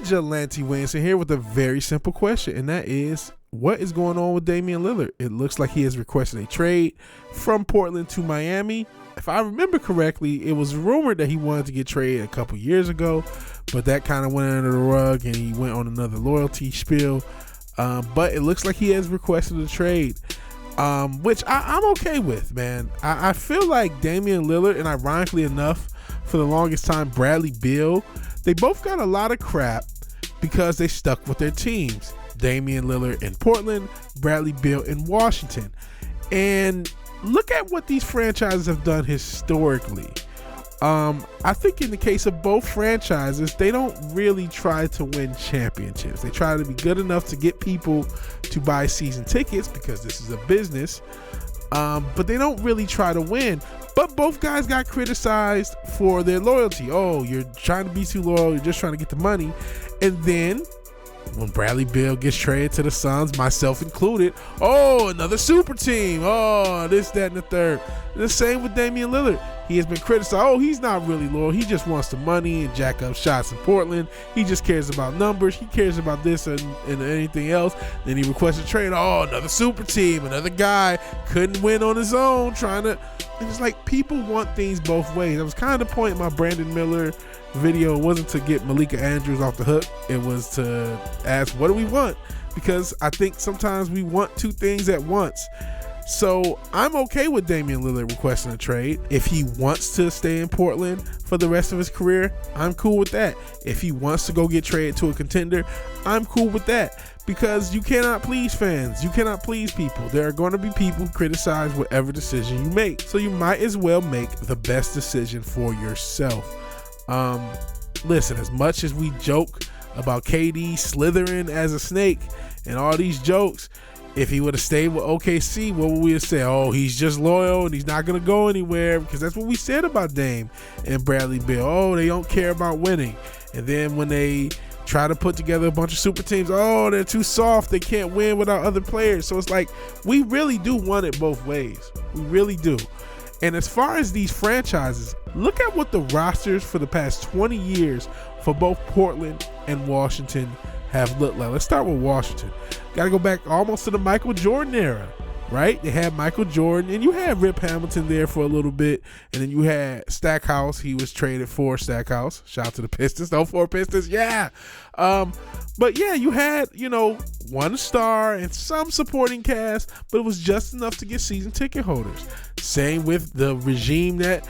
Vigilante Williamson here with a very simple question, and that is, what is going on with Damian Lillard? It looks like he has requested a trade from Portland to Miami. If I remember correctly, it was rumored that he wanted to get traded a couple years ago, but that kind of went under the rug and he went on another loyalty spiel. But it looks like he has requested a trade, which I'm okay with, man. I feel like Damian Lillard, and ironically enough, for the longest time, Bradley Beal, they both got a lot of crap because they stuck with their teams. Damian Lillard in Portland, Bradley Beal in Washington. And look at what these franchises have done historically. I think in the case of both franchises, they don't really try to win championships. They try to be good enough to get people to buy season tickets because this is a business. But they don't really try to win. But both guys got criticized for their loyalty. Oh, you're trying to be too loyal. You're just trying to get the money. And then when Bradley Beal gets traded to the Suns, myself included, oh, another super team. Oh, this, that, and the third. And the same with Damian Lillard. He has been criticized. Oh, he's not really loyal. He just wants the money and jack up shots in Portland. He just cares about numbers. He cares about this and anything else. Then he requests a trade. Oh, another super team. Another guy couldn't win on his own. And it's like people want things both ways. That was kind of the point in my Brandon Miller video. It wasn't to get Malika Andrews off the hook. It was to ask, what do we want? Because I think sometimes we want two things at once. So I'm okay with Damian Lillard requesting a trade. If he wants to stay in Portland for the rest of his career, I'm cool with that. If he wants to go get traded to a contender, I'm cool with that. Because you cannot please fans. You cannot please people. There are going to be people who criticize whatever decision you make. So you might as well make the best decision for yourself. Listen, as much as we joke about KD slithering as a snake and all these jokes, if he would have stayed with OKC, what would we have said? Oh, he's just loyal and he's not going to go anywhere, because that's what we said about Dame and Bradley Beal. Oh, they don't care about winning. And then when they try to put together a bunch of super teams, oh, they're too soft. They can't win without other players. So it's like, we really do want it both ways. We really do. And as far as these franchises, look at what the rosters for the past 20 years for both Portland and Washington have looked like. Let's start with Washington. Got to go back almost to the Michael Jordan era, right? They had Michael Jordan, and you had Rip Hamilton there for a little bit, and then you had Stackhouse. He was traded for Stackhouse. Shout out to the Pistons. 04 Pistons, yeah. But yeah, you had, one star and some supporting cast, but it was just enough to get season ticket holders. Same with the regime that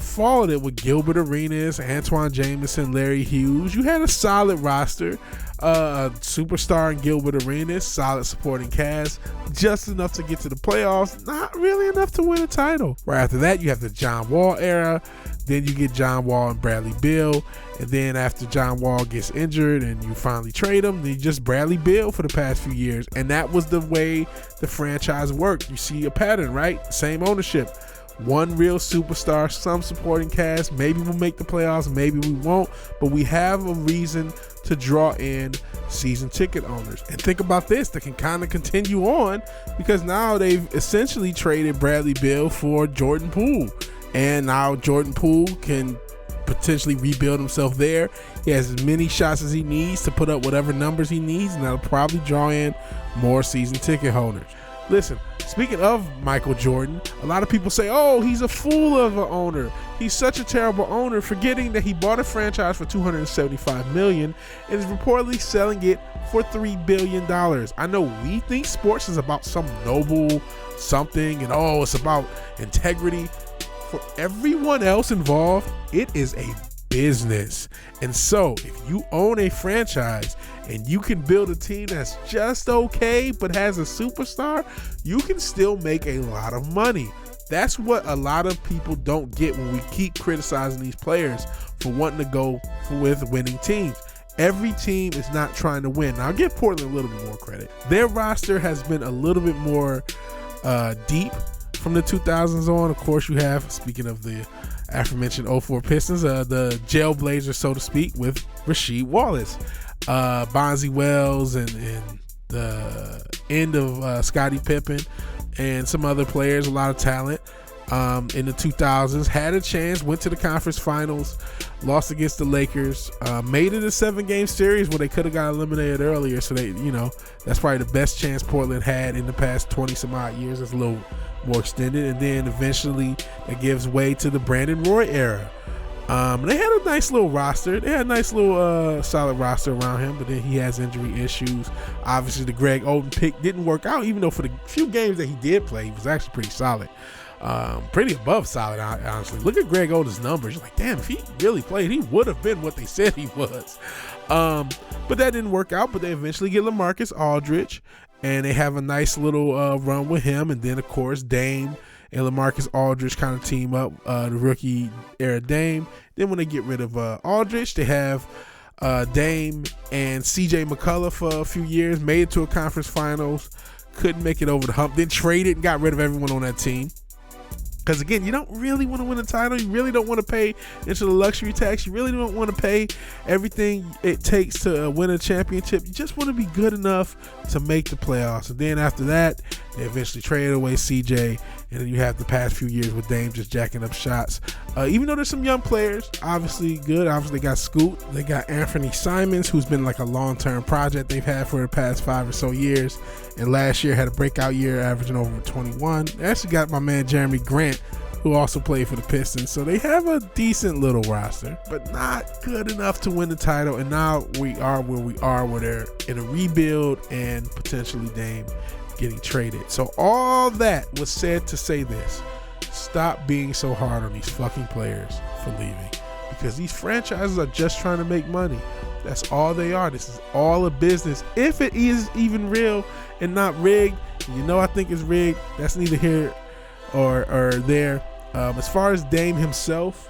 followed it with Gilbert Arenas, Antoine Jameson, Larry Hughes. You had a solid roster, superstar in Gilbert Arenas, solid supporting cast, just enough to get to the playoffs, not really enough to win a title. Right after that, you have the John Wall era. Then you get John Wall and Bradley Beal. And then after John Wall gets injured and you finally trade him, then you just Bradley Beal for the past few years. And that was the way the franchise worked. You see a pattern, right? Same ownership. One real superstar, some supporting cast. Maybe we'll make the playoffs, maybe we won't. But we have a reason to draw in season ticket owners. And think about this, that can kind of continue on, because now they've essentially traded Bradley Beal for Jordan Poole. And now Jordan Poole can potentially rebuild himself there. He has as many shots as he needs to put up whatever numbers he needs, and that'll probably draw in more season ticket holders. Listen, speaking of Michael Jordan, a lot of people say, oh, he's a fool of an owner. He's such a terrible owner, forgetting that he bought a franchise for $275 million and is reportedly selling it for $3 billion. I know we think sports is about some noble something and, oh, it's about integrity. For everyone else involved, it is a business. And so if you own a franchise and you can build a team that's just okay but has a superstar, you can still make a lot of money. That's what a lot of people don't get when we keep criticizing these players for wanting to go with winning teams. Every team is not trying to win. Now, I'll give Portland a little bit more credit. Their roster has been a little bit more deep from the 2000s on. Of course, you have, speaking of the aforementioned 04 Pistons, the Jailblazers, so to speak, with Rasheed Wallace, Bonzi Wells, and the end of Scottie Pippen, and some other players, a lot of talent. in the 2000s, had a chance, went to the conference finals, lost against the Lakers, made it a 7-game series where they could have got eliminated earlier. So they, that's probably the best chance Portland had in the past 20 some odd years. It's a little more extended. And then eventually it gives way to the Brandon Roy era. They had a nice little roster. They had a nice little solid roster around him, but then he has injury issues. Obviously, the Greg Oden pick didn't work out, even though for the few games that he did play, he was actually pretty solid. Pretty above solid, honestly. Look at Greg Oden's numbers. You're like, damn, if he really played, he would have been what they said he was. But that didn't work out, but they eventually get LaMarcus Aldridge, and they have a nice little run with him. And then, of course, Dame and LaMarcus Aldridge kind of team up, the rookie era Dame. Then when they get rid of Aldridge, they have Dame and CJ McCullough for a few years, made it to a conference finals, couldn't make it over the hump, then traded and got rid of everyone on that team. Because, again, you don't really want to win a title. You really don't want to pay into the luxury tax. You really don't want to pay everything it takes to win a championship. You just want to be good enough to make the playoffs. And then after that, they eventually traded away CJ. And then you have the past few years with Dame just jacking up shots. Even though there's some young players, obviously good. Obviously, they got Scoot. They got Anthony Simons, who's been like a long-term project they've had for the past 5 or so years. And last year had a breakout year, averaging over 21. They actually got my man Jeremy Grant, who also played for the Pistons. So they have a decent little roster, but not good enough to win the title. And now we are where we are, where they're in a rebuild and potentially Dame getting traded. So all that was said to say this: stop being so hard on these fucking players for leaving, because these franchises are just trying to make money. That's all they are. This is all a business, if it is even real and not rigged. I think it's rigged. That's neither here or there. As far as Dame himself,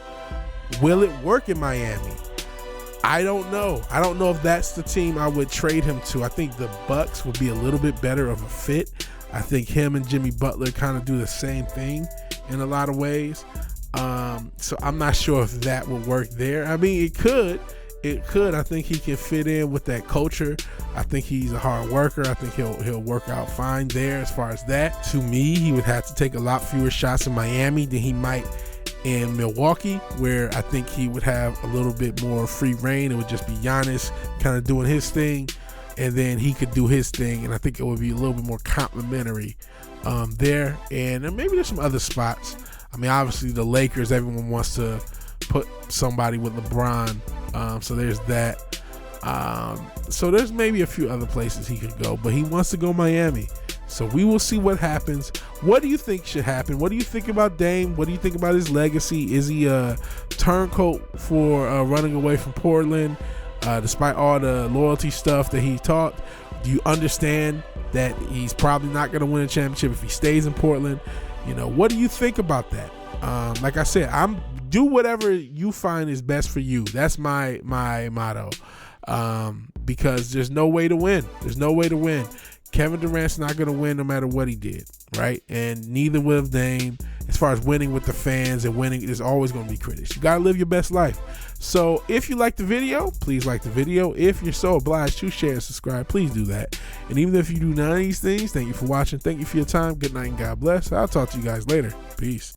will it work in Miami? I don't know. I don't know if that's the team I would trade him to. I think the Bucks would be a little bit better of a fit. I think him and Jimmy Butler kind of do the same thing in a lot of ways. So I'm not sure if that would work there. I mean, it could. I think he can fit in with that culture. I think he's a hard worker. I think he'll work out fine there as far as that. To me, he would have to take a lot fewer shots in Miami than he might in Milwaukee, where I think he would have a little bit more free reign. It would just be Giannis kind of doing his thing, and then he could do his thing, and I think it would be a little bit more complimentary there. And maybe there's some other spots. I mean, obviously the Lakers, everyone wants to put somebody with LeBron, so there's that. So there's maybe a few other places he could go, but he wants to go Miami. So we will see what happens. What do you think should happen? What do you think about Dame? What do you think about his legacy? Is he a turncoat for running away from Portland, despite all the loyalty stuff that he talked? Do you understand that he's probably not going to win a championship if he stays in Portland? What do you think about that? Like I said, do whatever you find is best for you. That's my motto. Because there's no way to win. There's no way to win. Kevin Durant's not going to win no matter what he did, right? And neither will Dame. As far as winning with the fans and winning, there's always going to be critics. You got to live your best life. So if you like the video, please like the video. If you're so obliged to share and subscribe, please do that. And even if you do none of these things, thank you for watching. Thank you for your time. Good night and God bless. I'll talk to you guys later. Peace.